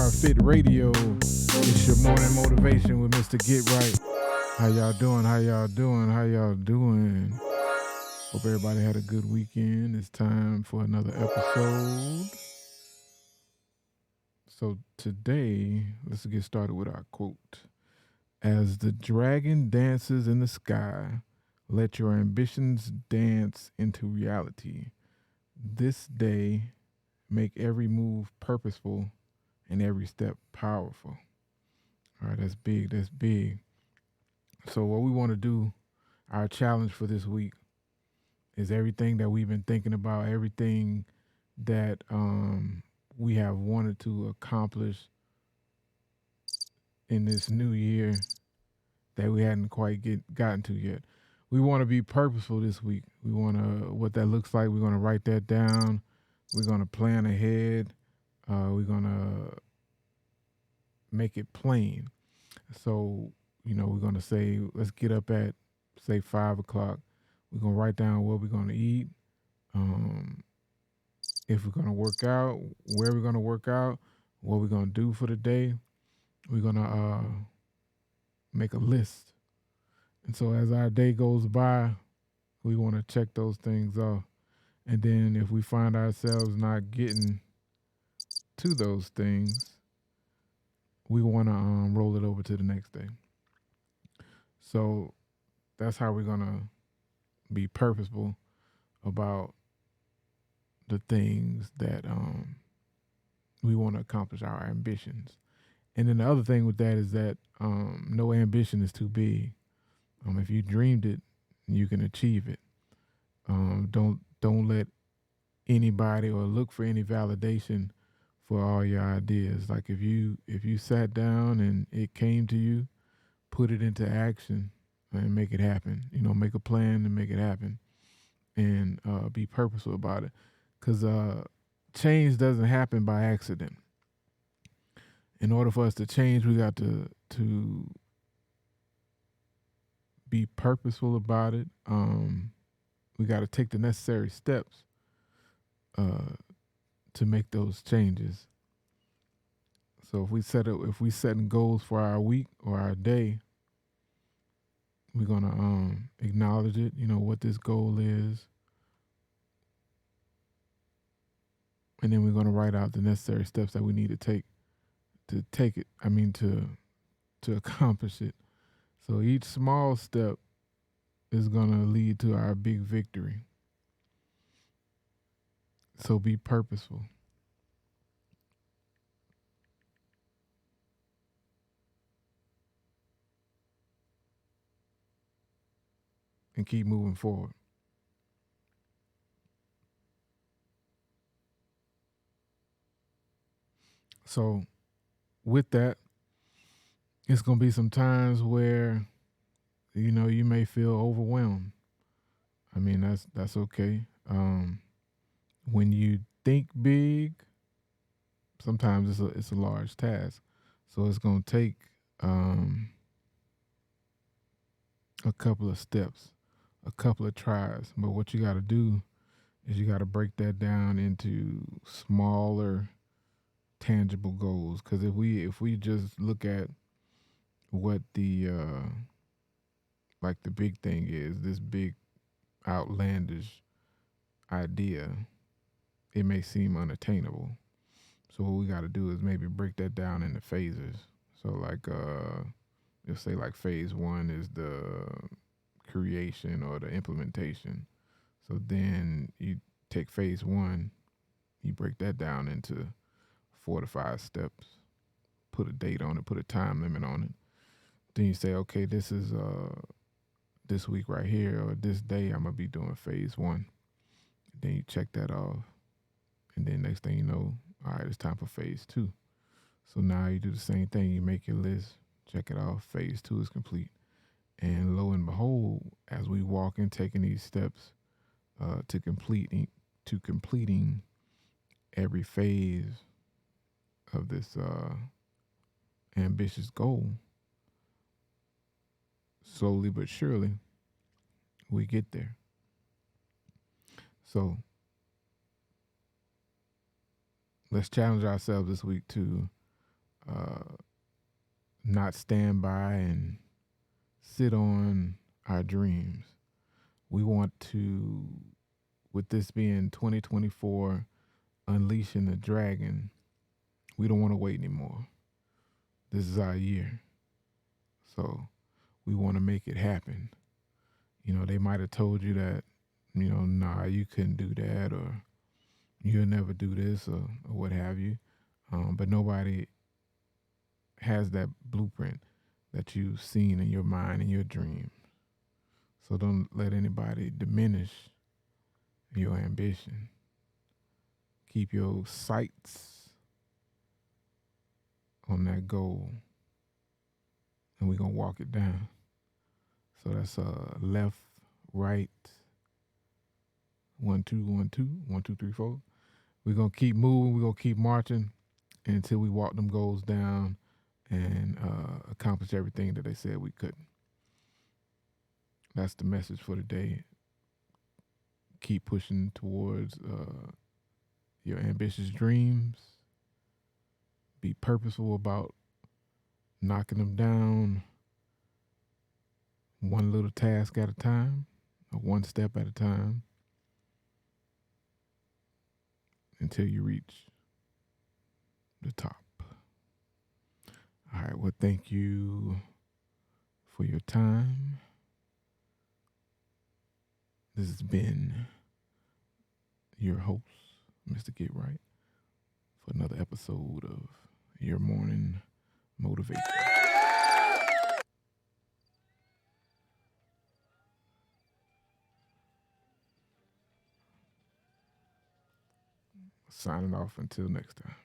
Fit Radio. It's your morning motivation with Mr. Get Right. How y'all doing? How y'all doing? How y'all doing? Hope everybody had a good weekend. It's time for another episode. So today, let's get started with our quote. As the dragon dances in the sky, let your ambitions dance into reality. This day, make every move purposeful and every step powerful. All right, that's big. That's big. So, what we want to do, our challenge for this week, is everything that we've been thinking about, everything that we have wanted to accomplish in this new year that we hadn't quite gotten to yet. We want to be purposeful this week. We want to, what that looks like, we're going to write that down. We're going to plan ahead. We're going to make it plain. So, we're going to say, let's get up at, say, 5 o'clock. We're going to write down what we're going to eat, if we're going to work out, where we're going to work out, what we're going to do for the day. We're going to make a list. And so as our day goes by, we want to check those things off. And then if we find ourselves not getting to those things, we want to roll it over to the next day. So that's how we're going to be purposeful about the things that we want to accomplish, our ambitions. And then the other thing with that is that no ambition is too big. If you dreamed it, you can achieve it. Don't let anybody or look for any validation for all your ideas. Like if you sat down and it came to you, put it into action and make it happen. Make a plan and make it happen, and be purposeful about it. Because change doesn't happen by accident. In order for us to change, we got to be purposeful about it. We got to take the necessary steps to make those changes. So if we setting goals for our week or our day, we're gonna acknowledge it. What this goal is, and then we're gonna write out the necessary steps that we need to take it. To accomplish it. So each small step is gonna lead to our big victory. So be purposeful. And keep moving forward. So with that, it's going to be some times where, you may feel overwhelmed. That's okay. When you think big, sometimes it's a large task. So it's going to take a couple of steps, a couple of tries. But what you got to do is you got to break that down into smaller, tangible goals. Because if we just look at what the big thing is, this big outlandish idea, it may seem unattainable. So what we got to do is maybe break that down into phases. So you'll say phase 1 is the creation or the implementation. So then you take phase 1, you break that down into 4 to 5 steps, put a date on it, put a time limit on it. Then you say, okay, this is this week right here, or this day I'm gonna be doing phase 1. Then you check that off, and then next thing you know, all right, it's time for phase 2. So now you do the same thing. You make your list, check it off. Phase 2 is complete, and lo and behold, as we walk in, taking these steps to completing every phase of this ambitious goal, slowly but surely, we get there. So let's challenge ourselves this week to not stand by and sit on our dreams. We want to, with this being 2024, unleashing the dragon, we don't want to wait anymore. This is our year. So we want to make it happen. They might have told you that, nah, you couldn't do that, or you'll never do this, or what have you. But nobody has that blueprint that you've seen in your mind and your dream. So don't let anybody diminish your ambition. Keep your sights on that goal, and we're going to walk it down. So that's left, right, 1, 2, 1, 2, 1, 2, 3, 4. We're going to keep moving. We're going to keep marching until we walk them goals down and accomplish everything that they said we couldn't. That's the message for today. Keep pushing towards your ambitious dreams. Be purposeful about knocking them down one little task at a time, or one step at a time, until you reach the top. All right, well, thank you for your time. This has been your host, Mr. Get Right, for another episode of Your Morning Motivation. Signing off until next time.